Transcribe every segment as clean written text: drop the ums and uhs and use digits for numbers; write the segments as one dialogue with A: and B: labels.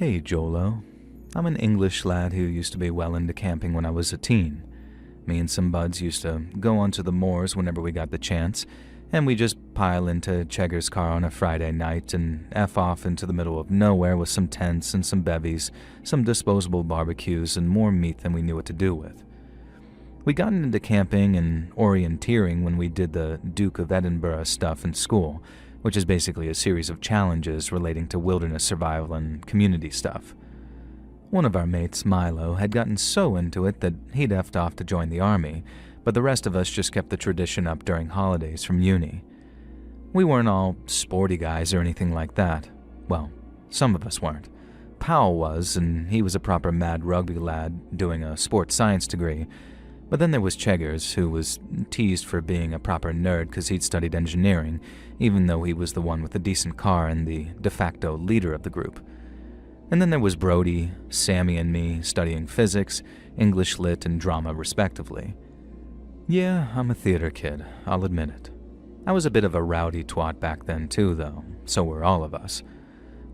A: Hey, Jolo. I'm an English lad who used to be well into camping when I was a teen. Me and some buds used to go onto the moors whenever we got the chance, and we just pile into Chegger's car on a Friday night and F off into the middle of nowhere with some tents and some bevies, some disposable barbecues, and more meat than we knew what to do with. We'd gotten into camping and orienteering when we did the Duke of Edinburgh stuff in school, which is basically a series of challenges relating to wilderness survival and community stuff. One of our mates, Milo, had gotten so into it that he'd effed off to join the army, but the rest of us just kept the tradition up during holidays from uni. We weren't all sporty guys or anything like that. Well, some of us weren't. Powell was, and he was a proper mad rugby lad doing a sports science degree. But then there was Cheggers, who was teased for being a proper nerd because he'd studied engineering, even though he was the one with a decent car and the de facto leader of the group. And then there was Brody, Sammy, and me studying physics, English lit, and drama respectively. Yeah, I'm a theater kid, I'll admit it. I was a bit of a rowdy twat back then too, though, so were all of us.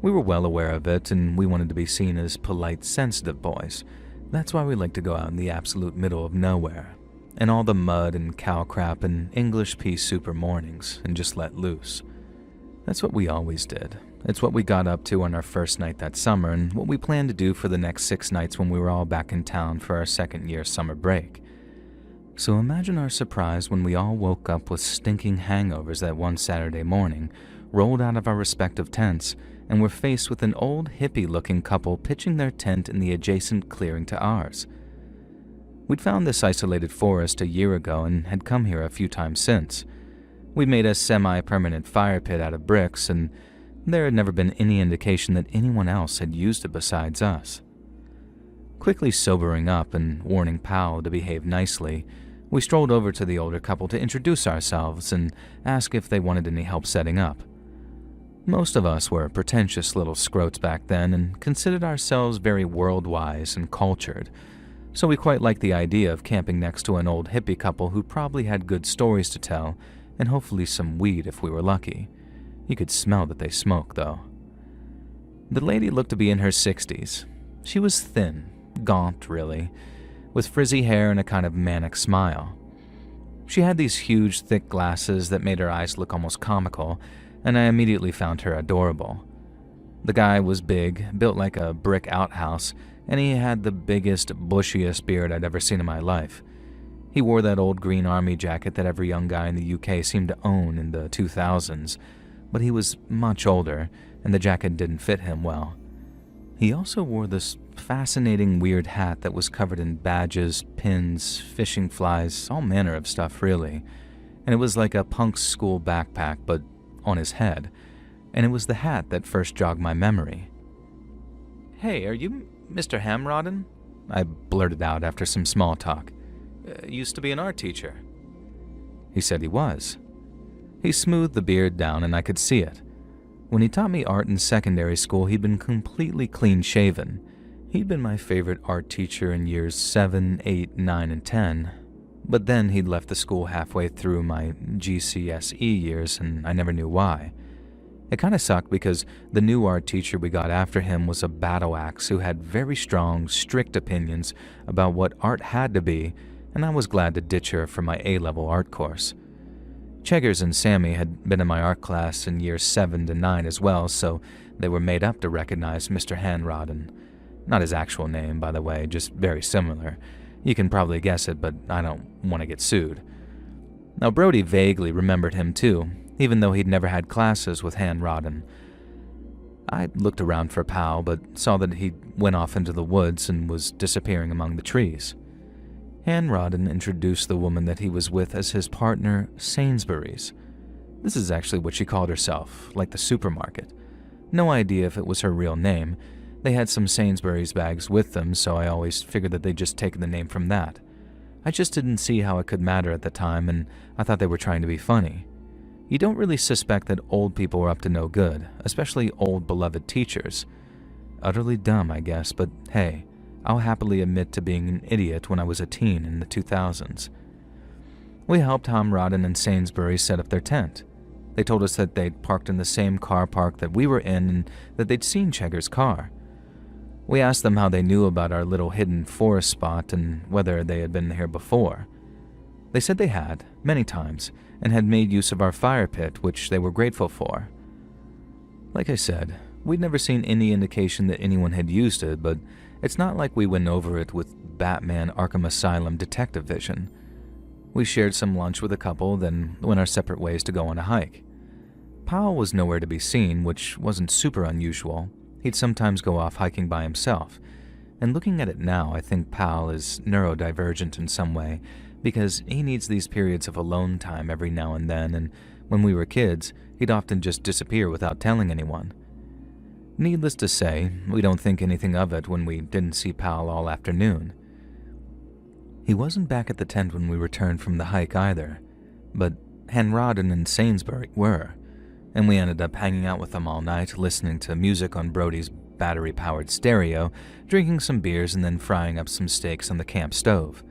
A: We were well aware of it, and we wanted to be seen as polite, sensitive boys. That's why we like to go out in the absolute middle of nowhere, and all the mud and cow crap and English pea super mornings, and just let loose. That's what we always did. It's what we got up to on our first night that summer, and what we planned to do for the next 6 nights when we were all back in town for our second-year summer break. So imagine our surprise when we all woke up with stinking hangovers that one Saturday morning, rolled out of our respective tents, and were faced with an old hippie-looking couple pitching their tent in the adjacent clearing to ours. We'd found this isolated forest a year ago and had come here a few times since. We made a semi-permanent fire pit out of bricks, and there had never been any indication that anyone else had used it besides us. Quickly sobering up and warning Powell to behave nicely, we strolled over to the older couple to introduce ourselves and ask if they wanted any help setting up. Most of us were pretentious little scroats back then and considered ourselves very world-wise and cultured, so we quite liked the idea of camping next to an old hippie couple who probably had good stories to tell and hopefully some weed if we were lucky. You could smell that they smoked, though. The lady looked to be in her 60s. She was thin, gaunt really, with frizzy hair and a kind of manic smile. She had these huge, thick glasses that made her eyes look almost comical, and I immediately found her adorable. The guy was big, built like a brick outhouse, and he had the biggest, bushiest beard I'd ever seen in my life. He wore that old green army jacket that every young guy in the UK seemed to own in the 2000s, but he was much older, and the jacket didn't fit him well. He also wore this fascinating weird hat that was covered in badges, pins, fishing flies, all manner of stuff really, and it was like a punk's school backpack, but on his head, and it was the hat that first jogged my memory. "Hey, are you Mr. Hamrodden?" I blurted out after some small talk. "Used to be an art teacher." He said he was. He smoothed the beard down and I could see it. When he taught me art in secondary school, he'd been completely clean-shaven. He'd been my favorite art teacher in years 7, 8, 9, and 10, but then he'd left the school halfway through my GCSE years and I never knew why. It kind of sucked because the new art teacher we got after him was a battle axe who had very strong, strict opinions about what art had to be, and I was glad to ditch her for my A-level art course. Cheggers and Sammy had been in my art class in years 7 to 9 as well, so they were made up to recognize Mr. Hanrodden. Not his actual name, by the way, just very similar. You can probably guess it, but I don't want to get sued. Now, Brody vaguely remembered him too, even though he'd never had classes with Hanrodden. I looked around for Powell, but saw that he went off into the woods and was disappearing among the trees. Hanrodden introduced the woman that he was with as his partner, Sainsbury's. This is actually what she called herself, like the supermarket. No idea if it was her real name. They had some Sainsbury's bags with them, so I always figured that they'd just taken the name from that. I just didn't see how it could matter at the time, and I thought they were trying to be funny. You don't really suspect that old people are up to no good, especially old beloved teachers. Utterly dumb, I guess, but hey, I'll happily admit to being an idiot when I was a teen in the 2000s. We helped Hamrodden and Sainsbury's set up their tent. They told us that they'd parked in the same car park that we were in and that they'd seen Chegger's car. We asked them how they knew about our little hidden forest spot and whether they had been here before. They said they had, many times, and had made use of our fire pit, which they were grateful for. Like I said, we'd never seen any indication that anyone had used it, but it's not like we went over it with Batman Arkham Asylum detective vision. We shared some lunch with a couple, then went our separate ways to go on a hike. Powell was nowhere to be seen, which wasn't super unusual. He'd sometimes go off hiking by himself, and looking at it now, I think Powell is neurodivergent in some way, because he needs these periods of alone time every now and then, and when we were kids, he'd often just disappear without telling anyone. Needless to say, we don't think anything of it when we didn't see Powell all afternoon. He wasn't back at the tent when we returned from the hike either, but Hanrodden and Sainsbury were, and we ended up hanging out with them all night, listening to music on Brody's battery-powered stereo, drinking some beers, and then frying up some steaks on the camp stove.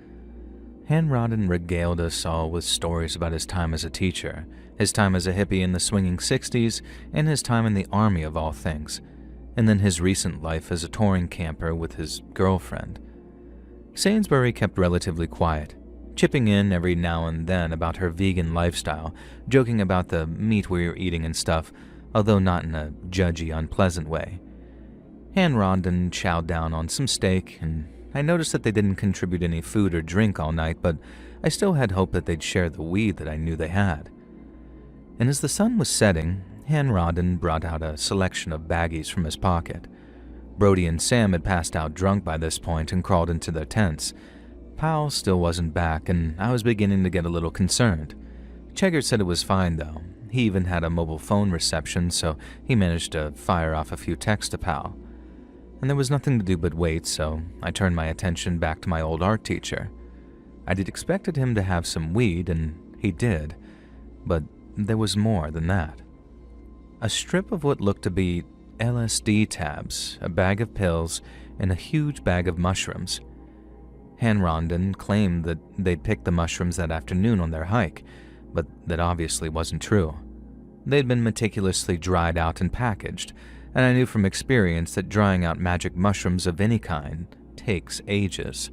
A: Hanrodden regaled us all with stories about his time as a teacher, his time as a hippie in the swinging 60s, and his time in the army of all things, and then his recent life as a touring camper with his girlfriend. Sainsbury kept relatively quiet, chipping in every now and then about her vegan lifestyle, joking about the meat we were eating and stuff, although not in a judgy, unpleasant way. Hanrodden chowed down on some steak, and I noticed that they didn't contribute any food or drink all night, but I still had hope that they'd share the weed that I knew they had. And as the sun was setting, Hanrodden brought out a selection of baggies from his pocket. Brody and Sam had passed out drunk by this point and crawled into their tents. Powell still wasn't back, and I was beginning to get a little concerned. Cheggers said it was fine, though. He even had a mobile phone reception, so he managed to fire off a few texts to Powell. And there was nothing to do but wait, so I turned my attention back to my old art teacher. I'd expected him to have some weed, and he did, but there was more than that. A strip of what looked to be LSD tabs, a bag of pills, and a huge bag of mushrooms. Hanrodden claimed that they'd picked the mushrooms that afternoon on their hike, but that obviously wasn't true. They'd been meticulously dried out and packaged, and I knew from experience that drying out magic mushrooms of any kind takes ages.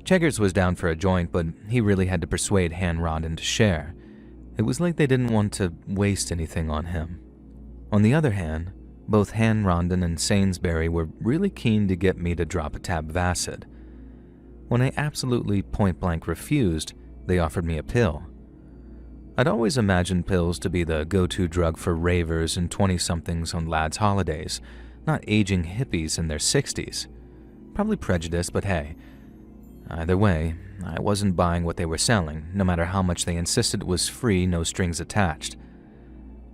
A: Cheggers was down for a joint, but he really had to persuade Hanrodden to share. It was like they didn't want to waste anything on him. On the other hand, both Hanrodden and Sainsbury were really keen to get me to drop a tab of acid. When I absolutely point-blank refused, they offered me a pill. I'd always imagined pills to be the go-to drug for ravers and 20-somethings on lads' holidays, not aging hippies in their 60s. Probably prejudice, but hey. Either way, I wasn't buying what they were selling, no matter how much they insisted it was free, no strings attached.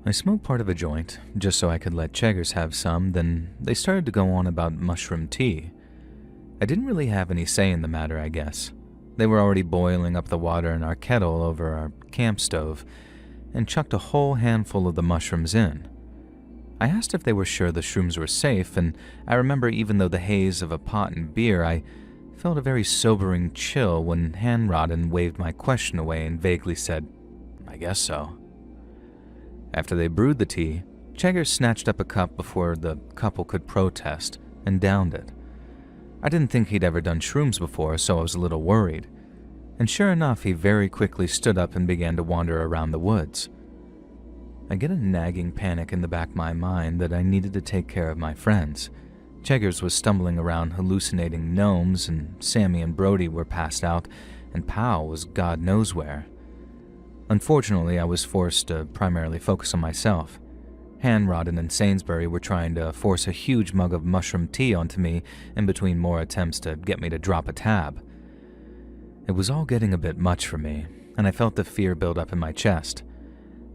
A: I smoked part of a joint, just so I could let Cheggers have some, then they started to go on about mushroom tea. I didn't really have any say in the matter, I guess. They were already boiling up the water in our kettle over our camp stove, and chucked a whole handful of the mushrooms in. I asked if they were sure the shrooms were safe, and I remember even though the haze of a pot and beer, I felt a very sobering chill when Hanrodden waved my question away and vaguely said, "I guess so." After they brewed the tea, Cheggers snatched up a cup before the couple could protest and downed it. I didn't think he'd ever done shrooms before, so I was a little worried. And sure enough, he very quickly stood up and began to wander around the woods. I get a nagging panic in the back of my mind that I needed to take care of my friends. Cheggers was stumbling around hallucinating gnomes, and Sammy and Brody were passed out, and Powell was God knows where. Unfortunately, I was forced to primarily focus on myself. Hanrodden and Sainsbury were trying to force a huge mug of mushroom tea onto me in between more attempts to get me to drop a tab. It was all getting a bit much for me, and I felt the fear build up in my chest.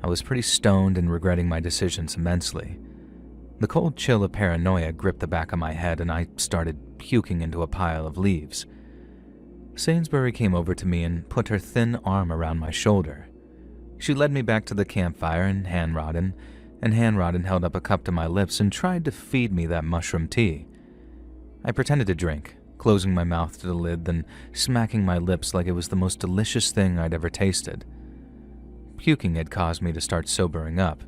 A: I was pretty stoned and regretting my decisions immensely. The cold chill of paranoia gripped the back of my head, and I started puking into a pile of leaves. Sainsbury came over to me and put her thin arm around my shoulder. She led me back to the campfire and Hanrodden held up a cup to my lips and tried to feed me that mushroom tea. I pretended to drink, closing my mouth to the lid, then smacking my lips like it was the most delicious thing I'd ever tasted. Puking had caused me to start sobering up.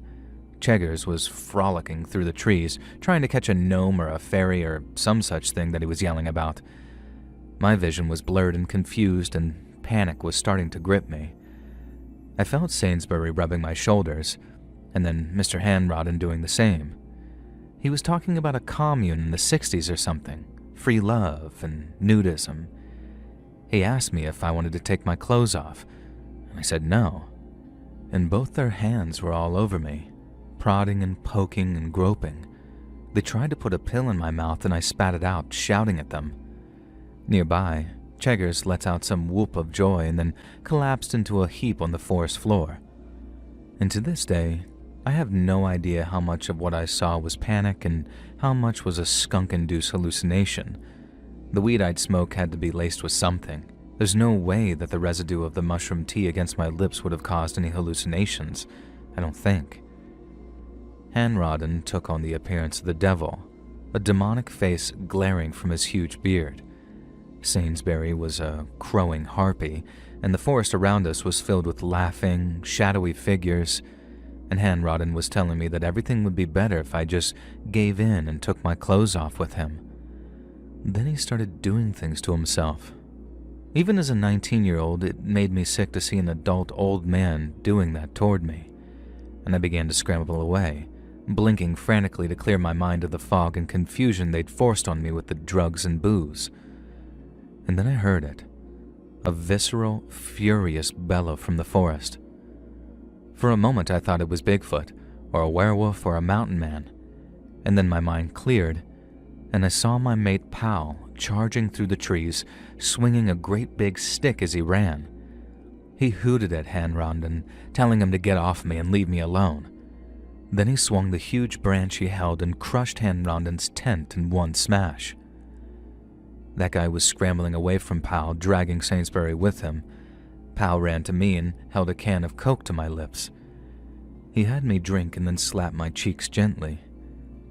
A: Cheggers was frolicking through the trees, trying to catch a gnome or a fairy or some such thing that he was yelling about. My vision was blurred and confused, and panic was starting to grip me. I felt Sainsbury rubbing my shoulders, and then Mr. Hanrodden doing the same. He was talking about a commune in the 60s or something, free love and nudism. He asked me if I wanted to take my clothes off, and I said no. And both their hands were all over me, prodding and poking and groping. They tried to put a pill in my mouth and I spat it out, shouting at them. Nearby, Cheggers let out some whoop of joy and then collapsed into a heap on the forest floor. And to this day, I have no idea how much of what I saw was panic and how much was a skunk-induced hallucination. The weed I'd smoke had to be laced with something. There's no way that the residue of the mushroom tea against my lips would have caused any hallucinations, I don't think. Hanrodden took on the appearance of the devil, a demonic face glaring from his huge beard. Sainsbury was a crowing harpy, and the forest around us was filled with laughing, shadowy figures, and Hanrodden was telling me that everything would be better if I just gave in and took my clothes off with him. Then he started doing things to himself. Even as a 19-year-old, it made me sick to see an adult old man doing that toward me, and I began to scramble away, blinking frantically to clear my mind of the fog and confusion they'd forced on me with the drugs and booze. And then I heard it, a visceral, furious bellow from the forest. For a moment I thought it was Bigfoot, or a werewolf, or a mountain man, and then my mind cleared, and I saw my mate Pal charging through the trees, swinging a great big stick as he ran. He hooted at Hanrodden, telling him to get off me and leave me alone. Then he swung the huge branch he held and crushed Hanrodden's tent in one smash. That guy was scrambling away from Pal, dragging Sainsbury with him. Pal ran to me and held a can of Coke to my lips. He had me drink and then slapped my cheeks gently.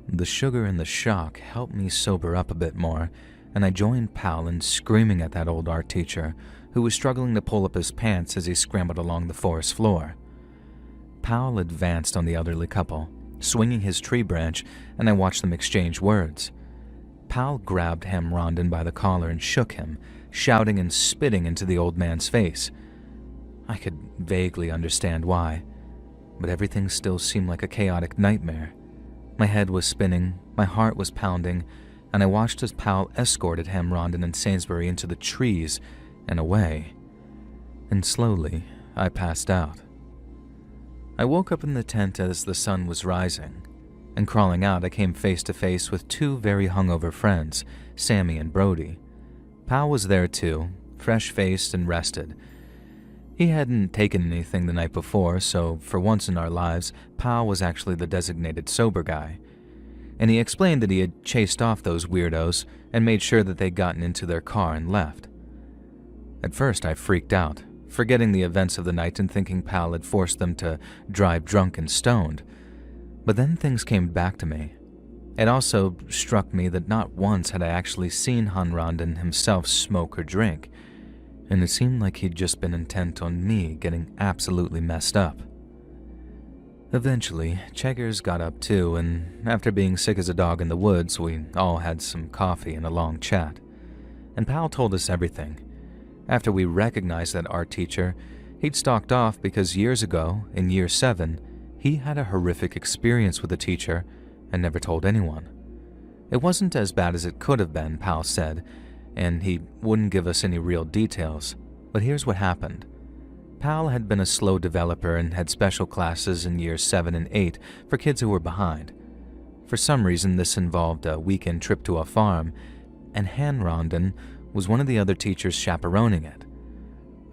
A: The sugar and the shock helped me sober up a bit more, and I joined Pal in screaming at that old art teacher, who was struggling to pull up his pants as he scrambled along the forest floor. Pal advanced on the elderly couple, swinging his tree branch, and I watched them exchange words. Pal grabbed Hanrodden by the collar and shook him, shouting and spitting into the old man's face. I could vaguely understand why, but everything still seemed like a chaotic nightmare. My head was spinning, my heart was pounding, and I watched as Pal escorted Hanrodden and Sainsbury into the trees and away. And slowly, I passed out. I woke up in the tent as the sun was rising, and crawling out, I came face to face with two very hungover friends, Sammy and Brody. Pal was there too, fresh-faced and rested. He hadn't taken anything the night before, so for once in our lives, Pal was actually the designated sober guy. And he explained that he had chased off those weirdos and made sure that they'd gotten into their car and left. At first, I freaked out, forgetting the events of the night and thinking Pal had forced them to drive drunk and stoned. But then things came back to me. It also struck me that not once had I actually seen Hanrodden himself smoke or drink, and it seemed like he'd just been intent on me getting absolutely messed up. Eventually, Cheggers got up too, and after being sick as a dog in the woods, we all had some coffee and a long chat. And Pal told us everything. After we recognized that art teacher, he'd stalked off because years ago, in year 7, he had a horrific experience with the teacher and never told anyone. It wasn't as bad as it could have been, Pal said, and he wouldn't give us any real details, but here's what happened. Pal had been a slow developer and had special classes in years 7 and 8 for kids who were behind. For some reason, this involved a weekend trip to a farm, and Hanrodden was one of the other teachers chaperoning it.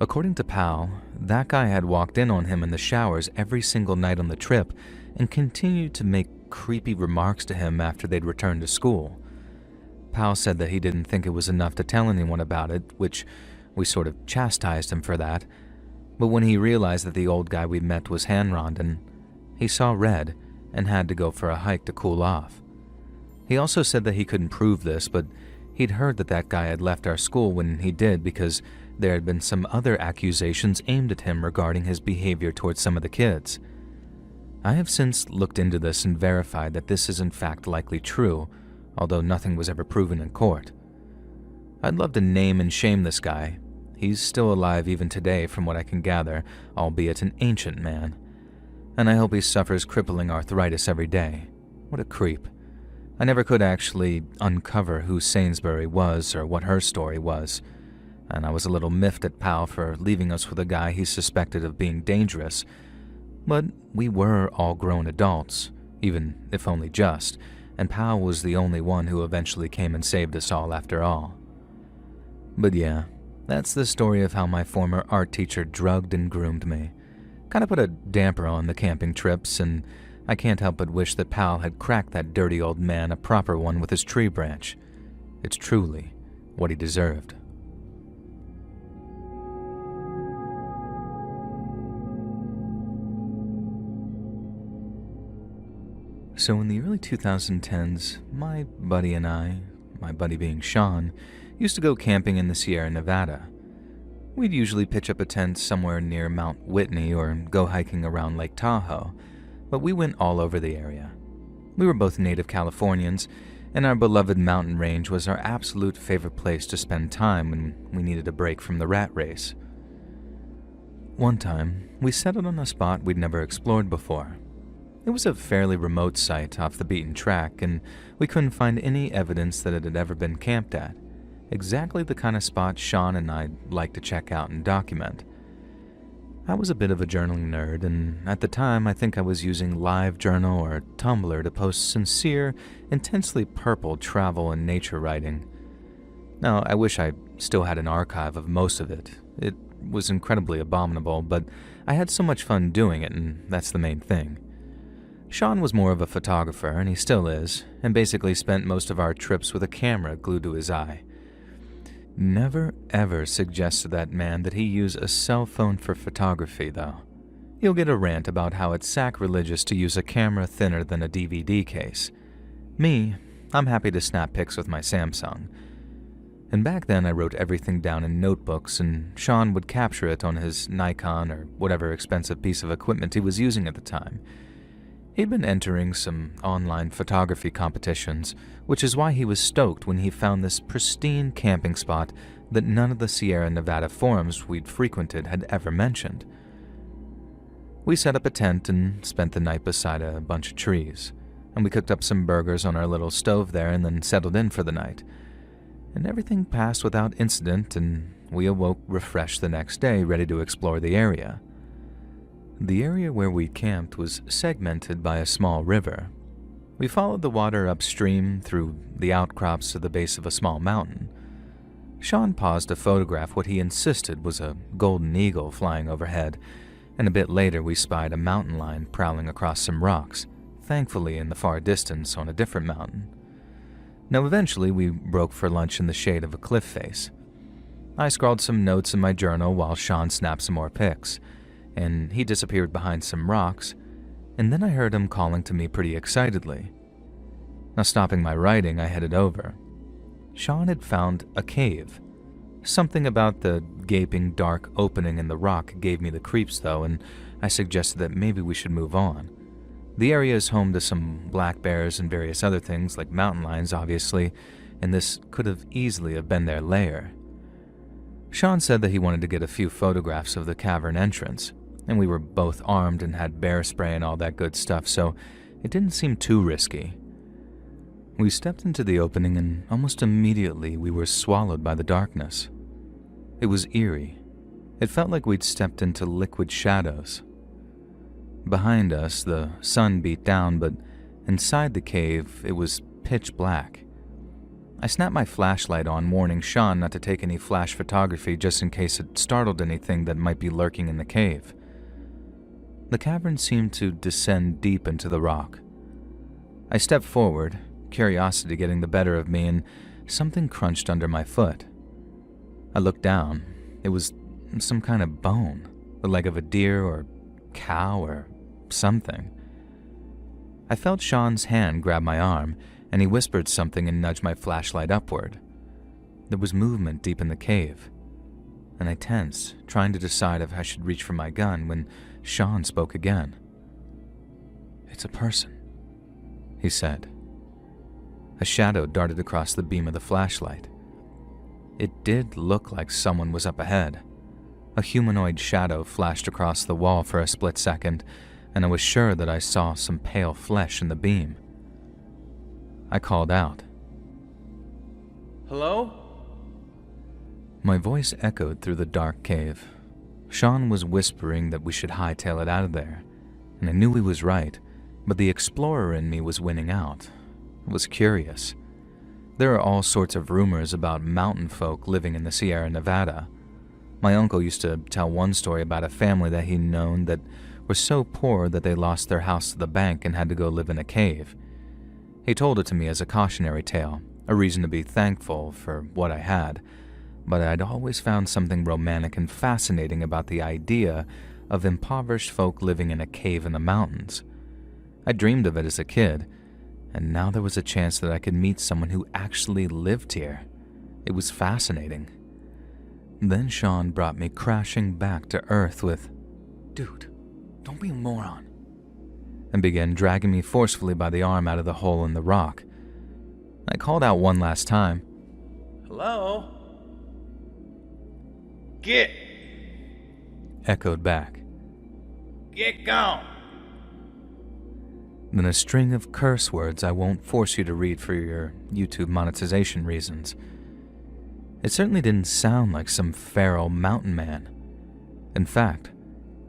A: According to Pal, that guy had walked in on him in the showers every single night on the trip and continued to make creepy remarks to him after they'd returned to school. Pal said that he didn't think it was enough to tell anyone about it, which we sort of chastised him for that, but when he realized that the old guy we met was Hanrodden, he saw red and had to go for a hike to cool off. He also said that he couldn't prove this, but he'd heard that that guy had left our school when he did because there had been some other accusations aimed at him regarding his behavior towards some of the kids. I have since looked into this and verified that this is in fact likely true, although nothing was ever proven in court. I'd love to name and shame this guy. He's still alive even today from what I can gather, albeit an ancient man. And I hope he suffers crippling arthritis every day. What a creep. I never could actually uncover who Sainsbury was or what her story was, and I was a little miffed at Powell for leaving us with a guy he suspected of being dangerous. But we were all grown adults, even if only just, and Powell was the only one who eventually came and saved us all after all. But yeah, that's the story of how my former art teacher drugged and groomed me. Kind of put a damper on the camping trips, and I can't help but wish that Powell had cracked that dirty old man a proper one with his tree branch. It's truly what he deserved. So in the early 2010s, my buddy and I, my buddy being Sean, used to go camping in the Sierra Nevada. We'd usually pitch up a tent somewhere near Mount Whitney or go hiking around Lake Tahoe, but we went all over the area. We were both native Californians, and our beloved mountain range was our absolute favorite place to spend time when we needed a break from the rat race. One time, we settled on a spot we'd never explored before. It was a fairly remote site off the beaten track, and we couldn't find any evidence that it had ever been camped at. Exactly the kind of spot Sean and I'd like to check out and document. I was a bit of a journaling nerd, and at the time I think I was using LiveJournal or Tumblr to post sincere, intensely purple travel and nature writing. Now, I wish I still had an archive of most of it. It was incredibly abominable, but I had so much fun doing it, and that's the main thing. Sean was more of a photographer, and he still is, and basically spent most of our trips with a camera glued to his eye. Never ever suggest to that man that he use a cell phone for photography, though. You'll get a rant about how it's sacrilegious to use a camera thinner than a DVD case. Me, I'm happy to snap pics with my Samsung. And back then I wrote everything down in notebooks, and Sean would capture it on his Nikon or whatever expensive piece of equipment he was using at the time. He'd been entering some online photography competitions, which is why he was stoked when he found this pristine camping spot that none of the Sierra Nevada forums we'd frequented had ever mentioned. We set up a tent and spent the night beside a bunch of trees, and we cooked up some burgers on our little stove there and then settled in for the night. And everything passed without incident, and we awoke refreshed the next day, ready to explore the area. The area where we camped was segmented by a small river. We followed the water upstream through the outcrops to the base of a small mountain. Sean paused to photograph what he insisted was a golden eagle flying overhead, and a bit later we spied a mountain lion prowling across some rocks, thankfully in the far distance on a different mountain. Now eventually we broke for lunch in the shade of a cliff face. I scrawled some notes in my journal while Sean snapped some more pics, and he disappeared behind some rocks, and then I heard him calling to me pretty excitedly. Now stopping my writing, I headed over. Sean had found a cave. Something about the gaping dark opening in the rock gave me the creeps though, and I suggested that maybe we should move on. The area is home to some black bears and various other things like mountain lions obviously, and this could have easily have been their lair. Sean said that he wanted to get a few photographs of the cavern entrance, and we were both armed and had bear spray and all that good stuff, so it didn't seem too risky. We stepped into the opening and almost immediately we were swallowed by the darkness. It was eerie. It felt like we'd stepped into liquid shadows. Behind us, the sun beat down, but inside the cave, it was pitch black. I snapped my flashlight on, warning Sean not to take any flash photography just in case it startled anything that might be lurking in the cave. The cavern seemed to descend deep into the rock. I stepped forward, curiosity getting the better of me, and something crunched under my foot. I looked down. It was some kind of bone, the leg of a deer or cow or something. I felt Sean's hand grab my arm, and he whispered something and nudged my flashlight upward. There was movement deep in the cave, and I tensed, trying to decide if I should reach for my gun when Sean spoke again. "It's a person," he said. A shadow darted across the beam of the flashlight. It did look like someone was up ahead. A humanoid shadow flashed across the wall for a split second, and I was sure that I saw some pale flesh in the beam. I called out, "Hello?" My voice echoed through the dark cave. Sean was whispering that we should hightail it out of there, and I knew he was right, but the explorer in me was winning out. I was curious. There are all sorts of rumors about mountain folk living in the Sierra Nevada. My uncle used to tell one story about a family that he'd known that were so poor that they lost their house to the bank and had to go live in a cave. He told it to me as a cautionary tale, a reason to be thankful for what I had, but I'd always found something romantic and fascinating about the idea of impoverished folk living in a cave in the mountains. I dreamed of it as a kid, and now there was a chance that I could meet someone who actually lived here. It was fascinating. Then Sean brought me crashing back to Earth with, "Dude, don't be a moron," and began dragging me forcefully by the arm out of the hole in the rock. I called out one last time, "Hello?" "Get," echoed back. "Get gone." Then a string of curse words I won't force you to read for your YouTube monetization reasons. It certainly didn't sound like some feral mountain man. In fact,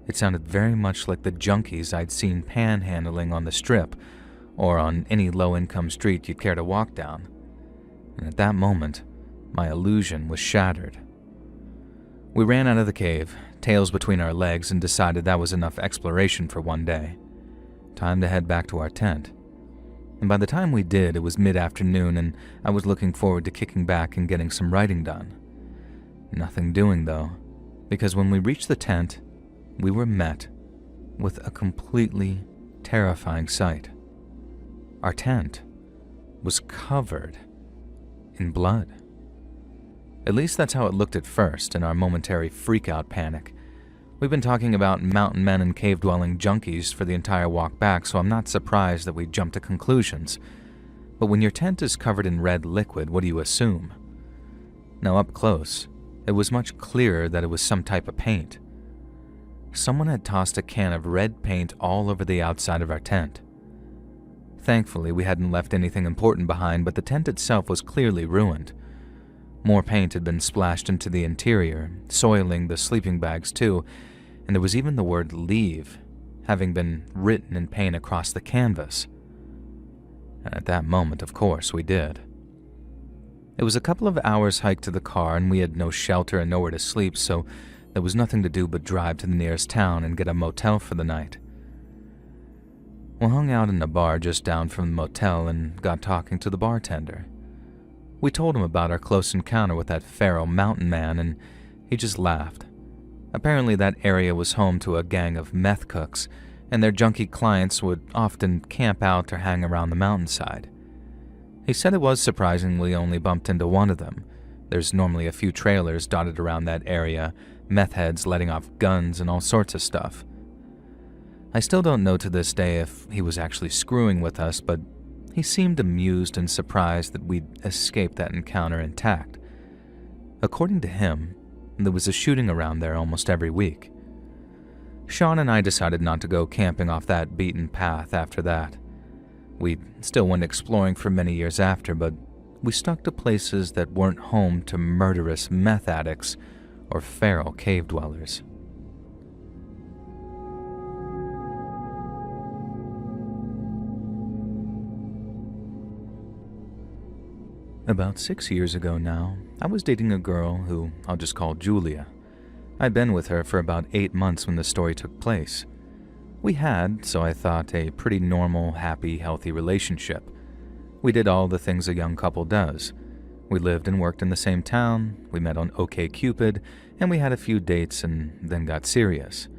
A: it sounded very much like the junkies I'd seen panhandling on the Strip or on any low-income street you'd care to walk down. And at that moment, my illusion was shattered. We ran out of the cave, tails between our legs, and decided that was enough exploration for one day. Time to head back to our tent. And by the time we did, it was mid-afternoon, and I was looking forward to kicking back and getting some writing done. Nothing doing, though, because when we reached the tent, we were met with a completely terrifying sight. Our tent was covered in blood. At least that's how it looked at first in our momentary freak-out panic. We've been talking about mountain men and cave-dwelling junkies for the entire walk back, so I'm not surprised that we jumped to conclusions. But when your tent is covered in red liquid, what do you assume? Now, up close, it was much clearer that it was some type of paint. Someone had tossed a can of red paint all over the outside of our tent. Thankfully, we hadn't left anything important behind, but the tent itself was clearly ruined. More paint had been splashed into the interior, soiling the sleeping bags too, and there was even the word "leave" having been written in paint across the canvas. And at that moment, of course, we did. It was a couple of hours' hike to the car, and we had no shelter and nowhere to sleep, so there was nothing to do but drive to the nearest town and get a motel for the night. We hung out in a bar just down from the motel and got talking to the bartender. We told him about our close encounter with that feral mountain man, and he just laughed. Apparently that area was home to a gang of meth cooks, and their junkie clients would often camp out or hang around the mountainside. He said it was surprising we only bumped into one of them. There's normally a few trailers dotted around that area, meth heads letting off guns and all sorts of stuff. I still don't know to this day if he was actually screwing with us, but he seemed amused and surprised that we'd escaped that encounter intact. According to him, there was a shooting around there almost every week. Sean and I decided not to go camping off that beaten path after that. We still went exploring for many years after, but we stuck to places that weren't home to murderous meth addicts or feral cave dwellers. About 6 years ago now, I was dating a girl who I'll just call Julia. I'd been with her for about 8 months when the story took place. We had, so I thought, a pretty normal, happy, healthy relationship. We did all the things a young couple does. We lived and worked in the same town, we met on OkCupid, and we had a few dates and then got serious.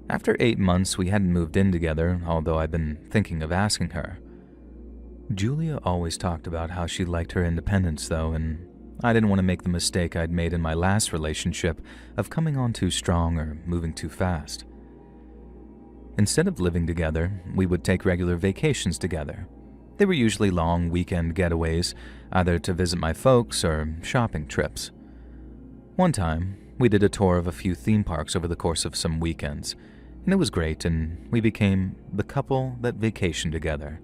A: After 8 months, we hadn't moved in together, although I'd been thinking of asking her. Julia always talked about how she liked her independence, though, and I didn't want to make the mistake I'd made in my last relationship of coming on too strong or moving too fast. Instead of living together, we would take regular vacations together. They were usually long weekend getaways, either to visit my folks or shopping trips. One time, we did a tour of a few theme parks over the course of some weekends, and it was great, and we became the couple that vacationed together.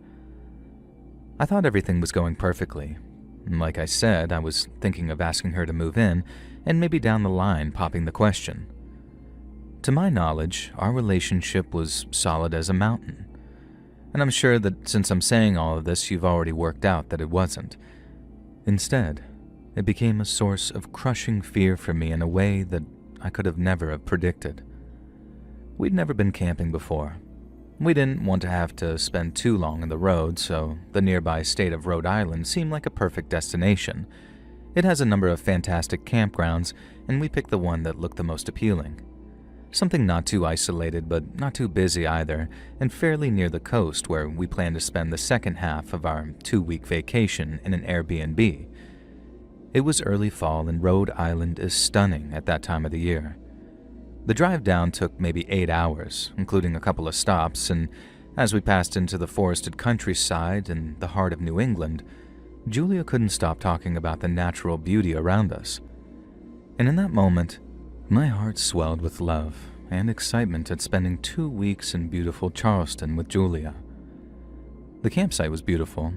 A: I thought everything was going perfectly. Like I said, I was thinking of asking her to move in, and maybe down the line popping the question. To my knowledge, our relationship was solid as a mountain. And I'm sure that since I'm saying all of this, you've already worked out that it wasn't. Instead, it became a source of crushing fear for me in a way that I could have never have predicted. We'd never been camping before. We didn't want to have to spend too long on the road, so the nearby state of Rhode Island seemed like a perfect destination. It has a number of fantastic campgrounds, and we picked the one that looked the most appealing. Something not too isolated, but not too busy either, and fairly near the coast where we plan to spend the second half of our 2-week vacation in an Airbnb. It was early fall, and Rhode Island is stunning at that time of the year. The drive down took maybe 8 hours, including a couple of stops, and as we passed into the forested countryside in the heart of New England, Julia couldn't stop talking about the natural beauty around us. And in that moment, my heart swelled with love and excitement at spending 2 weeks in beautiful Charleston with Julia. The campsite was beautiful.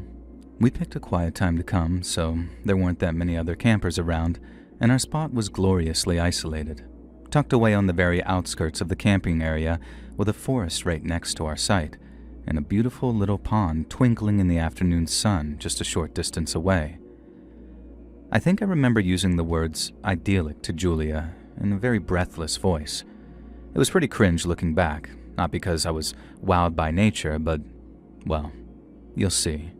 A: We picked a quiet time to come, so there weren't that many other campers around, and our spot was gloriously isolated, tucked away on the very outskirts of the camping area with a forest right next to our site, and a beautiful little pond twinkling in the afternoon sun just a short distance away. I think I remember using the words idyllic to Julia in a very breathless voice. It was pretty cringe looking back, not because I was wowed by nature, but, well, you'll see.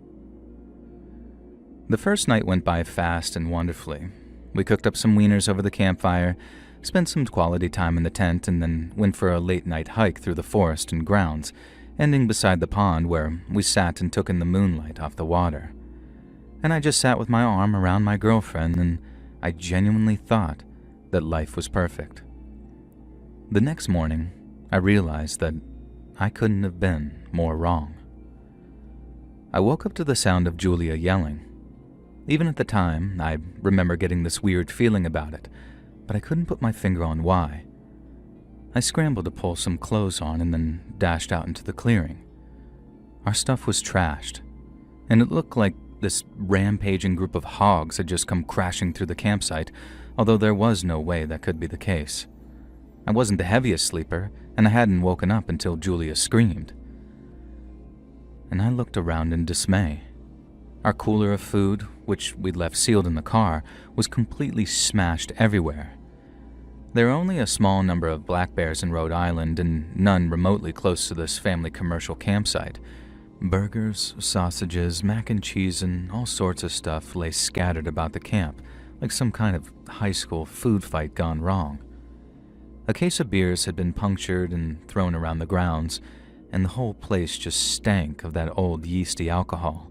A: The first night went by fast and wonderfully. We cooked up some wieners over the campfire, spent some quality time in the tent, and then went for a late-night hike through the forest and grounds, ending beside the pond where we sat and took in the moonlight off the water. And I just sat with my arm around my girlfriend, and I genuinely thought that life was perfect. The next morning, I realized that I couldn't have been more wrong. I woke up to the sound of Julia yelling. Even at the time, I remember getting this weird feeling about it, but I couldn't put my finger on why. I scrambled to pull some clothes on and then dashed out into the clearing. Our stuff was trashed, and it looked like this rampaging group of hogs had just come crashing through the campsite, although there was no way that could be the case. I wasn't the heaviest sleeper, and I hadn't woken up until Julia screamed. And I looked around in dismay. Our cooler of food, which we'd left sealed in the car, was completely smashed everywhere. There are only a small number of black bears in Rhode Island, and none remotely close to this family commercial campsite. Burgers, sausages, mac and cheese, and all sorts of stuff lay scattered about the camp, like some kind of high school food fight gone wrong. A case of beers had been punctured and thrown around the grounds, and the whole place just stank of that old yeasty alcohol.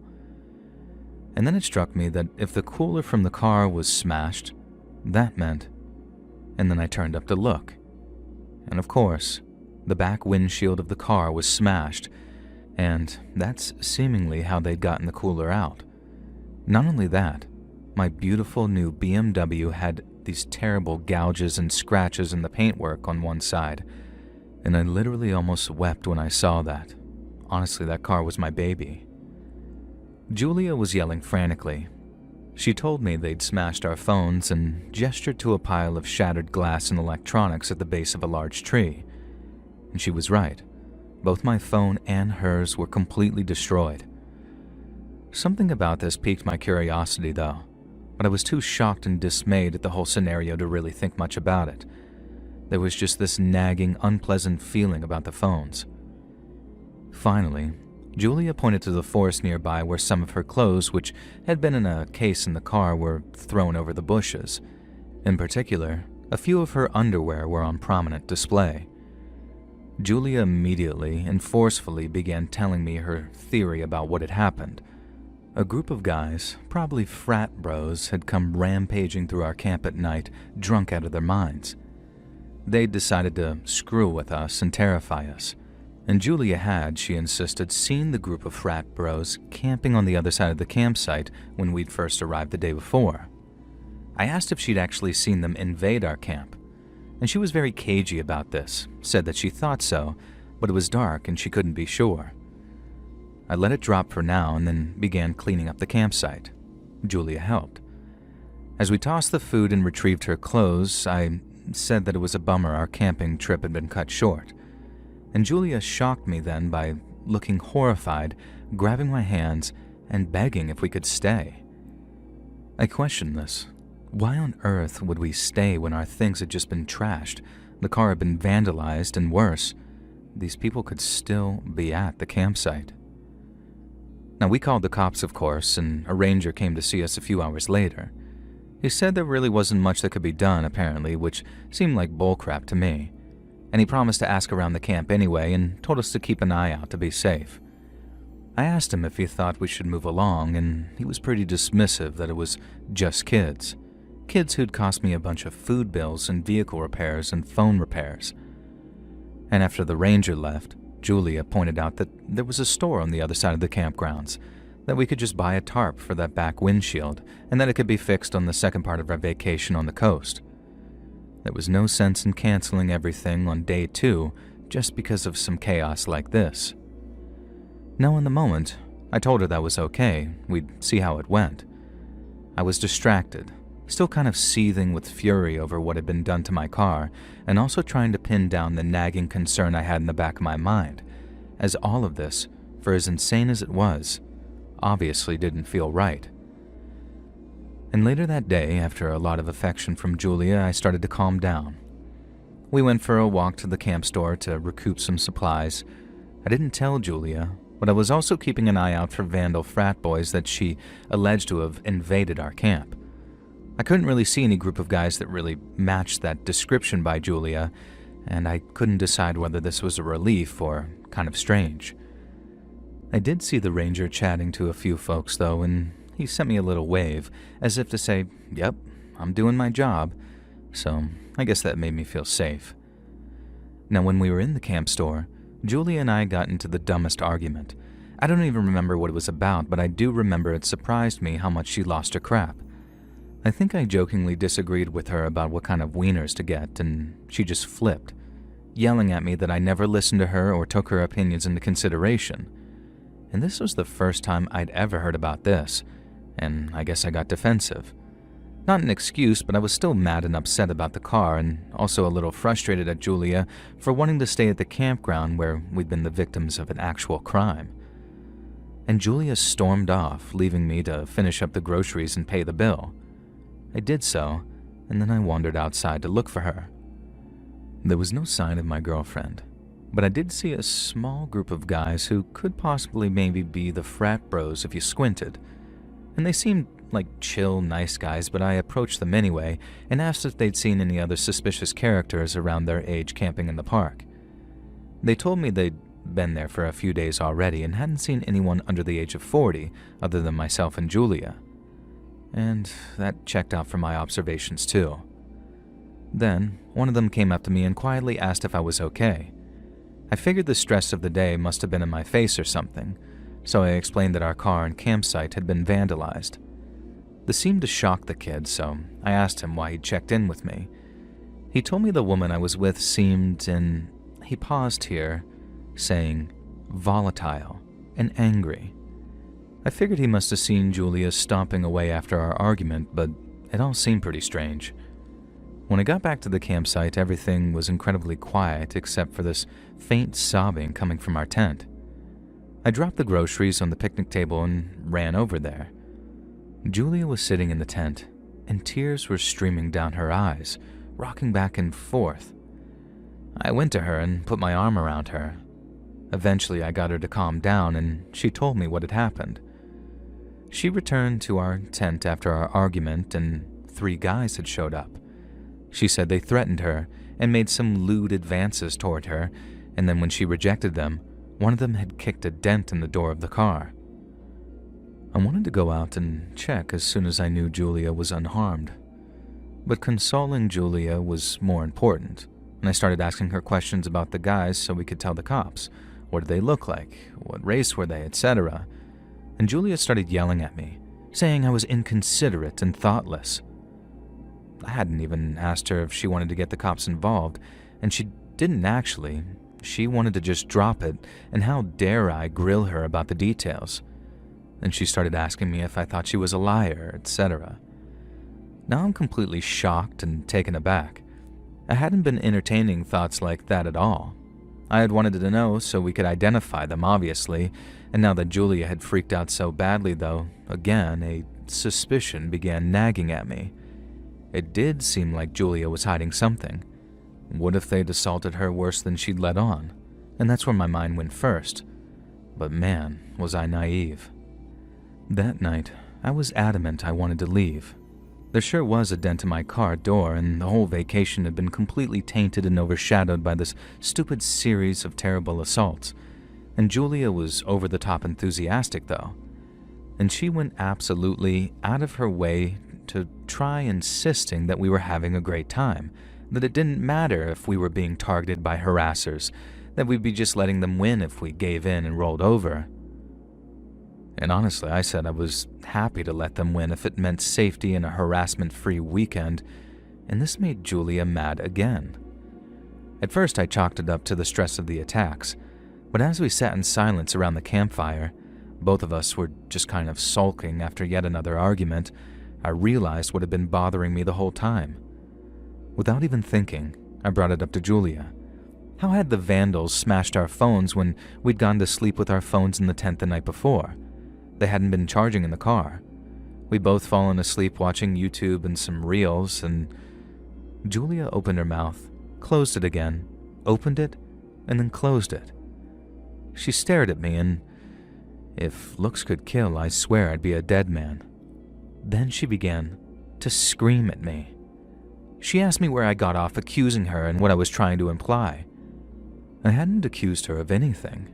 A: And then it struck me that if the cooler from the car was smashed, that meant... And then I turned up to look. And of course, the back windshield of the car was smashed, and that's seemingly how they'd gotten the cooler out. Not only that, my beautiful new BMW had these terrible gouges and scratches in the paintwork on one side, and I literally almost wept when I saw that. Honestly, that car was my baby. Julia was yelling frantically. She told me they'd smashed our phones and gestured to a pile of shattered glass and electronics at the base of a large tree. And she was right. Both my phone and hers were completely destroyed. Something about this piqued my curiosity, though, but I was too shocked and dismayed at the whole scenario to really think much about it. There was just this nagging, unpleasant feeling about the phones. Finally, Julia pointed to the forest nearby where some of her clothes, which had been in a case in the car, were thrown over the bushes. In particular, a few of her underwear were on prominent display. Julia immediately and forcefully began telling me her theory about what had happened. A group of guys, probably frat bros, had come rampaging through our camp at night, drunk out of their minds. They'd decided to screw with us and terrify us. And Julia had, she insisted, seen the group of frat bros camping on the other side of the campsite when we'd first arrived the day before. I asked if she'd actually seen them invade our camp, and she was very cagey about this, said that she thought so, but it was dark and she couldn't be sure. I let it drop for now and then began cleaning up the campsite. Julia helped. As we tossed the food and retrieved her clothes, I said that it was a bummer our camping trip had been cut short. And Julia shocked me then by looking horrified, grabbing my hands, and begging if we could stay. I questioned this. Why on earth would we stay when our things had just been trashed, the car had been vandalized, and worse, these people could still be at the campsite? Now, we called the cops, of course, and a ranger came to see us a few hours later. He said there really wasn't much that could be done, apparently, which seemed like bullcrap to me. And he promised to ask around the camp anyway and told us to keep an eye out to be safe. I asked him if he thought we should move along, and he was pretty dismissive that it was just kids. Kids who'd cost me a bunch of food bills and vehicle repairs and phone repairs. And after the ranger left, Julia pointed out that there was a store on the other side of the campgrounds, that we could just buy a tarp for that back windshield, and that it could be fixed on the second part of our vacation on the coast. There was no sense in canceling everything on day 2 just because of some chaos like this. Now, in the moment, I told her that was okay, we'd see how it went. I was distracted, still kind of seething with fury over what had been done to my car, and also trying to pin down the nagging concern I had in the back of my mind, as all of this, for as insane as it was, obviously didn't feel right. And later that day, after a lot of affection from Julia, I started to calm down. We went for a walk to the camp store to recoup some supplies. I didn't tell Julia, but I was also keeping an eye out for vandal frat boys that she alleged to have invaded our camp. I couldn't really see any group of guys that really matched that description by Julia, and I couldn't decide whether this was a relief or kind of strange. I did see the ranger chatting to a few folks, though, and he sent me a little wave, as if to say, "Yep, I'm doing my job," so I guess that made me feel safe. Now, when we were in the camp store, Julia and I got into the dumbest argument. I don't even remember what it was about, but I do remember it surprised me how much she lost her crap. I think I jokingly disagreed with her about what kind of wieners to get, and she just flipped, yelling at me that I never listened to her or took her opinions into consideration. And this was the first time I'd ever heard about this, and I guess I got defensive. Not an excuse, but I was still mad and upset about the car, and also a little frustrated at Julia for wanting to stay at the campground where we'd been the victims of an actual crime. And Julia stormed off, leaving me to finish up the groceries and pay the bill. I did so, and then I wandered outside to look for her. There was no sign of my girlfriend, but I did see a small group of guys who could possibly maybe be the frat bros if you squinted. And they seemed like chill, nice guys, but I approached them anyway and asked if they'd seen any other suspicious characters around their age camping in the park. They told me they'd been there for a few days already and hadn't seen anyone under the age of 40 other than myself and Julia. And that checked out for my observations too. Then, one of them came up to me and quietly asked if I was okay. I figured the stress of the day must have been in my face or something, so I explained that our car and campsite had been vandalized. This seemed to shock the kid, so I asked him why he'd checked in with me. He told me the woman I was with seemed, and he paused here, saying, volatile and angry. I figured he must have seen Julia stomping away after our argument, but it all seemed pretty strange. When I got back to the campsite, everything was incredibly quiet except for this faint sobbing coming from our tent. I dropped the groceries on the picnic table and ran over there. Julia was sitting in the tent, and tears were streaming down her eyes, rocking back and forth. I went to her and put my arm around her. Eventually, I got her to calm down, and she told me what had happened. She returned to our tent after our argument, and 3 guys had showed up. She said they threatened her and made some lewd advances toward her, and then when she rejected them, one of them had kicked a dent in the door of the car. I wanted to go out and check as soon as I knew Julia was unharmed. But consoling Julia was more important, and I started asking her questions about the guys so we could tell the cops, What did they look like? What race were they, etc.? And Julia started yelling at me, saying I was inconsiderate and thoughtless. I hadn't even asked her if she wanted to get the cops involved, and she didn't actually. She wanted to just drop it, and how dare I grill her about the details. And she started asking me if I thought she was a liar, etc. Now I'm completely shocked and taken aback. I hadn't been entertaining thoughts like that at all. I had wanted to know so we could identify them, obviously, and now that Julia had freaked out so badly, though, again, a suspicion began nagging at me. It did seem like Julia was hiding something. What if they'd assaulted her worse than she'd let on? And that's where my mind went first. But man, was I naive. That night, I was adamant I wanted to leave. There sure was a dent in my car door, and the whole vacation had been completely tainted and overshadowed by this stupid series of terrible assaults. And Julia was over-the-top enthusiastic, though. And she went absolutely out of her way to try insisting that we were having a great time, that it didn't matter if we were being targeted by harassers, that we'd be just letting them win if we gave in and rolled over. And honestly, I said I was happy to let them win if it meant safety and a harassment-free weekend, and this made Julia mad again. At first, I chalked it up to the stress of the attacks, but as we sat in silence around the campfire, both of us were just kind of sulking after yet another argument, I realized what had been bothering me the whole time. Without even thinking, I brought it up to Julia. How had the vandals smashed our phones when we'd gone to sleep with our phones in the tent the night before? They hadn't been charging in the car. We'd both fallen asleep watching YouTube and some reels, and Julia opened her mouth, closed it again, opened it, and then closed it. She stared at me, and if looks could kill, I swear I'd be a dead man. Then she began to scream at me. She asked me where I got off accusing her and what I was trying to imply. I hadn't accused her of anything.